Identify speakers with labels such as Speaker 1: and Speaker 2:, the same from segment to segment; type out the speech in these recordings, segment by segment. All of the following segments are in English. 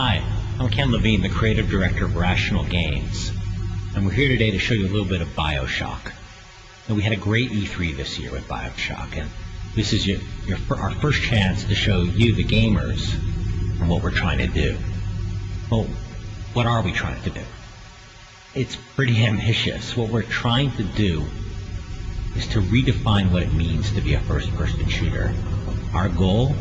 Speaker 1: Hi, I'm Ken Levine, the creative director of Rational Games, and we're here today to show you a little bit of Bioshock. And we had a great E3 this year with Bioshock, and this is our first chance to show you, the gamers, what we're trying to do. Well, what are we trying to do? It's pretty ambitious. What we're trying to do is to redefine what it means to be a first-person shooter. Our goal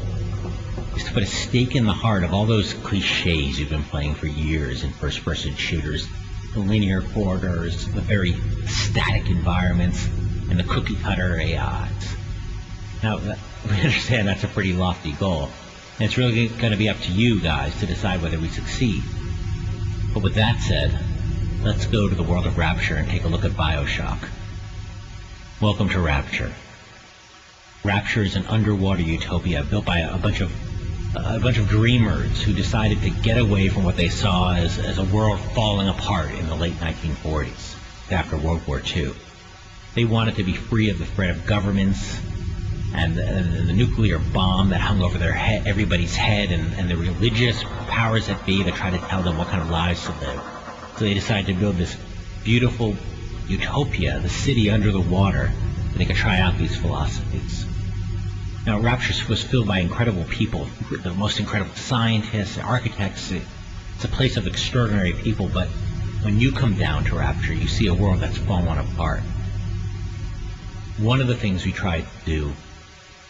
Speaker 1: is to put a stake in the heart of all those cliches you've been playing for years in first-person shooters. The linear corridors, the very static environments, and the cookie-cutter AIs. Now, we understand that's a pretty lofty goal, and it's really going to be up to you guys to decide whether we succeed. But with that said, let's go to the world of Rapture and take a look at Bioshock. Welcome to Rapture. Rapture is an underwater utopia built by a bunch of dreamers who decided to get away from what they saw as a world falling apart in the late 1940s, after World War II. They wanted to be free of the threat of governments and the nuclear bomb that hung over everybody's head, and the religious powers that be that try to tell them what kind of lives to live. So they decided to build this beautiful utopia, the city under the water, so they could try out these philosophies. Now, Rapture was filled by incredible people, the most incredible scientists, architects. It's a place of extraordinary people, but when you come down to Rapture, you see a world that's fallen apart. One of the things we try to do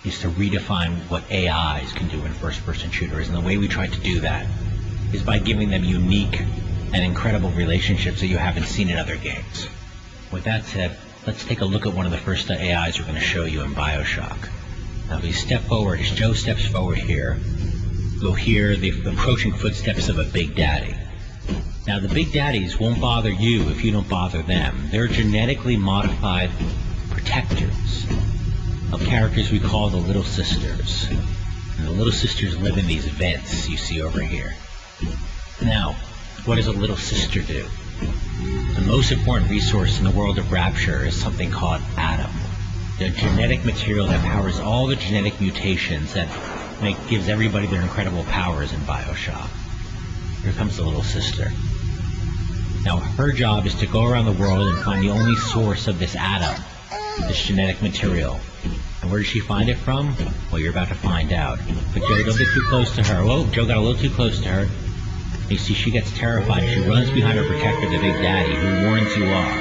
Speaker 1: is to redefine what AIs can do in first-person shooters, and the way we try to do that is by giving them unique and incredible relationships that you haven't seen in other games. With that said, let's take a look at one of the first AIs we're going to show you in Bioshock. Now, if you step forward, as Joe steps forward here, you'll hear the approaching footsteps of a Big Daddy. Now, the Big Daddies won't bother you if you don't bother them. They're genetically modified protectors of characters we call the Little Sisters. And the Little Sisters live in these vents you see over here. Now, what does a Little Sister do? The most important resource in the world of Rapture is something called Atom, the genetic material that powers all the genetic mutations that gives everybody their incredible powers in Bioshock. Here comes the Little Sister. Now, her job is to go around the world and find the only source of this atom, this genetic material. And where does she find it from? Well, you're about to find out. But Joe, don't get too close to her. Whoa, Joe got a little too close to her. You see, she gets terrified. She runs behind her protector, the Big Daddy, who warns you off.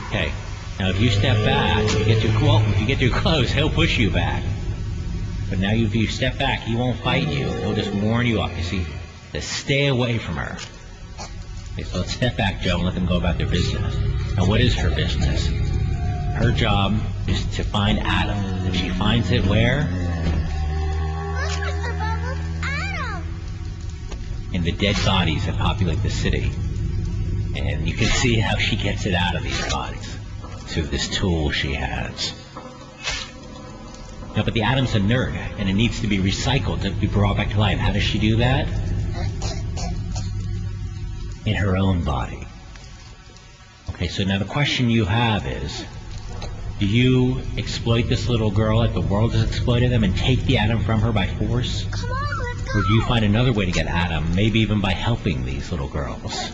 Speaker 1: Okay, now if you step back, if you get too close, he'll push you back. But now if you step back, he won't fight you. He'll just warn you off. You see, to stay away from her. Okay, so let's step back, Joe, and let them go about their business. Now, what is her business? Her job is to find Atom. And she finds it where? In the dead bodies that populate the city. And you can see how she gets it out of these bodies through this tool she has. Now, but the atom's inert, and it needs to be recycled to be brought back to life. How does she do that? In her own body. Okay, so now the question you have is, do you exploit this little girl like the world has exploited them and take the atom from her by force?
Speaker 2: Come on, let's go.
Speaker 1: Or do you find another way to get Atom, maybe even by helping these little girls?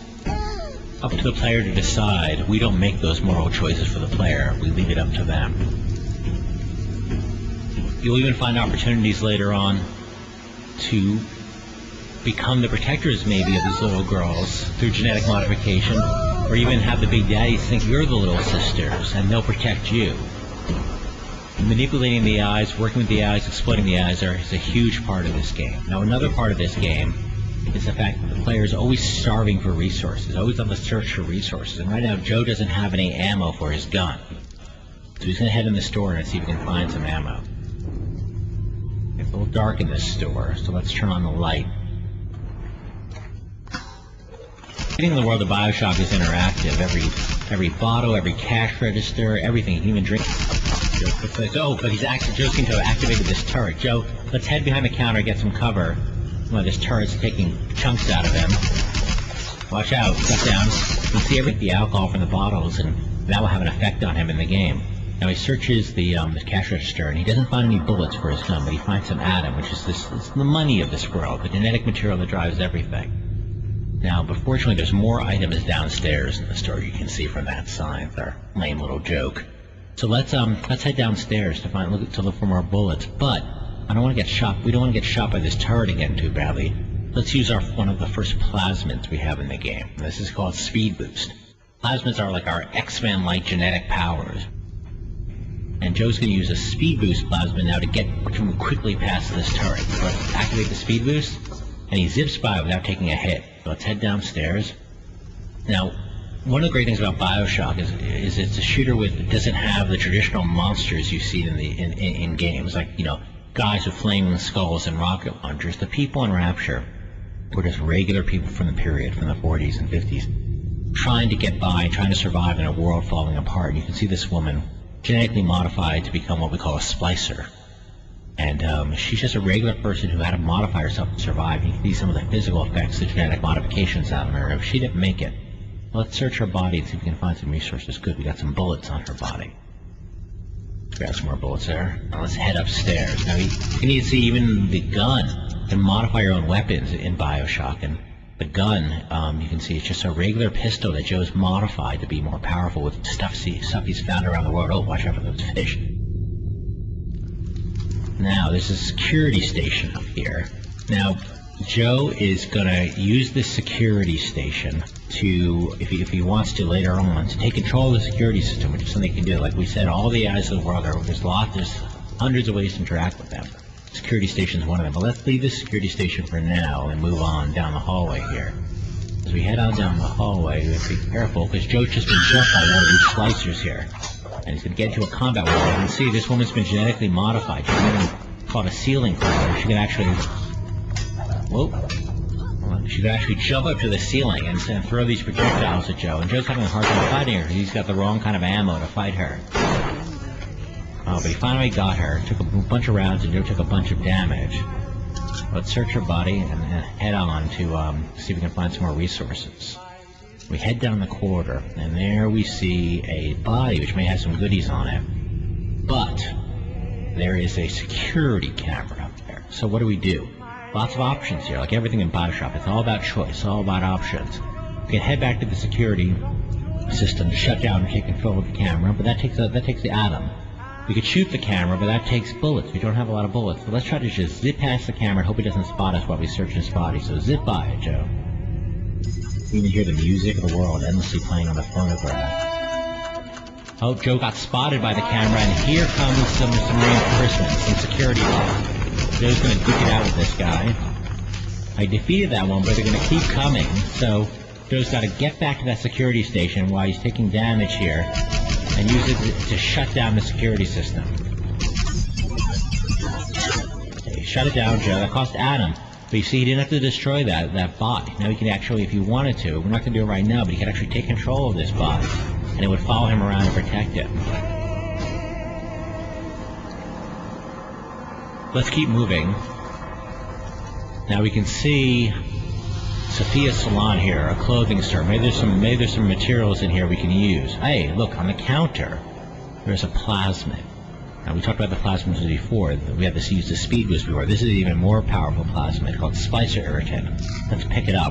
Speaker 1: Up to the player to decide. We don't make those moral choices for the player. We leave it up to them. You'll even find opportunities later on to become the protectors, maybe, of these little girls through genetic modification, or even have the Big Daddies think you're the Little Sisters, and they'll protect you. Manipulating the eyes, working with the eyes, exploiting the eyes is a huge part of this game. Now, another part of this game is the fact that the player is always starving for resources, always on the search for resources. And right now, Joe doesn't have any ammo for his gun. So he's going to head in the store and see if he can find some ammo. It's a little dark in this store, so let's turn on the light. Getting in the world of Bioshock is interactive. Every bottle, every cash register, everything. You can even drink. Oh, but Joe seems to have activated this turret. Joe, let's head behind the counter, get some cover. Well, this turret's taking chunks out of him. Watch out, step down. You can see the alcohol from the bottles, and that will have an effect on him in the game. Now he searches the cash register, and he doesn't find any bullets for his gun, but he finds some atom, which is it's the money of this world, the genetic material that drives everything. Now, but fortunately, there's more items downstairs in the store. You can see from that sign. It's our lame little joke. So let's head downstairs to look for more bullets. But I don't want to get shot. We don't want to get shot by this turret again too badly. Let's use one of the first plasmids we have in the game. This is called Speed Boost. Plasmids are like our X-Men-like genetic powers. And Joe's going to use a Speed Boost plasmid now to move quickly past this turret. So let's activate the Speed Boost, and he zips by without taking a hit. So let's head downstairs. Now, one of the great things about Bioshock is it's a shooter it doesn't have the traditional monsters you see in games, like, you know, guys with flaming skulls and rocket launchers. The people in Rapture were just regular people from the period, from the 40s and 50s, trying to get by, trying to survive in a world falling apart. You can see this woman genetically modified to become what we call a splicer. And she's just a regular person who had to modify herself to survive. You can see some of the physical effects the genetic modifications out on her. If she didn't make it, let's search her body and see if we can find some resources. Good, we got some bullets on her body. Grab some more bullets there. Now let's head upstairs. Now you can see even the gun. You can modify your own weapons in Bioshock, and the gun, you can see it's just a regular pistol that Joe's modified to be more powerful with stuff he's found around the world. Oh, watch out for those fish. Now, there's a security station up here. Now, Joe is going to use this security station to, if he wants to later on, to take control of the security system, which is something he can do. Like we said, all the eyes of the world there's hundreds of ways to interact with them. Security station is one of them. But let's leave the security station for now and move on down the hallway here. As we head on down the hallway, we have to be careful because Joe's just been jumped by one of these slicers here. And he's going to get into a combat with her. You can see this woman's been genetically modified. She's even called a ceiling climber. She can actually... She can actually jump up to the ceiling and throw these projectiles at Joe. And Joe's having a hard time fighting her because he's got the wrong kind of ammo to fight her. But he finally got her. Took a bunch of rounds, and Joe took a bunch of damage. Let's search her body and head on to see if we can find some more resources. We head down the corridor, and there we see a body which may have some goodies on it. But there is a security camera up there. So what do? Lots of options here, like everything in Bioshock. It's all about choice, all about options. We can head back to the security system to shut down and take control of the camera, but that takes the atom. We could shoot the camera, but that takes bullets. We don't have a lot of bullets. So let's try to just zip past the camera and hope he doesn't spot us while we search his body. So zip by it, Joe. You can hear the music of the world endlessly playing on the phonograph. Oh, Joe got spotted by the camera, and here comes some reinforcements, some security law. Joe's going to duke it out with this guy. I defeated that one, but they're going to keep coming. So Joe's got to get back to that security station while he's taking damage here, and use it to shut down the security system. Okay, shut it down, Joe. That cost Adam. But you see, he didn't have to destroy that bot. Now he can actually, if he wanted to, we're not going to do it right now, but he can actually take control of this bot, and it would follow him around and protect him. Let's keep moving. Now we can see Sophia's Salon here, a clothing store. Maybe there's some materials in here we can use. Hey, look, on the counter, there's a plasmid. Now, we talked about the plasmids before. We had to use the Speed Boost before. This is an even more powerful plasmid called Splicer Irritant. Let's pick it up.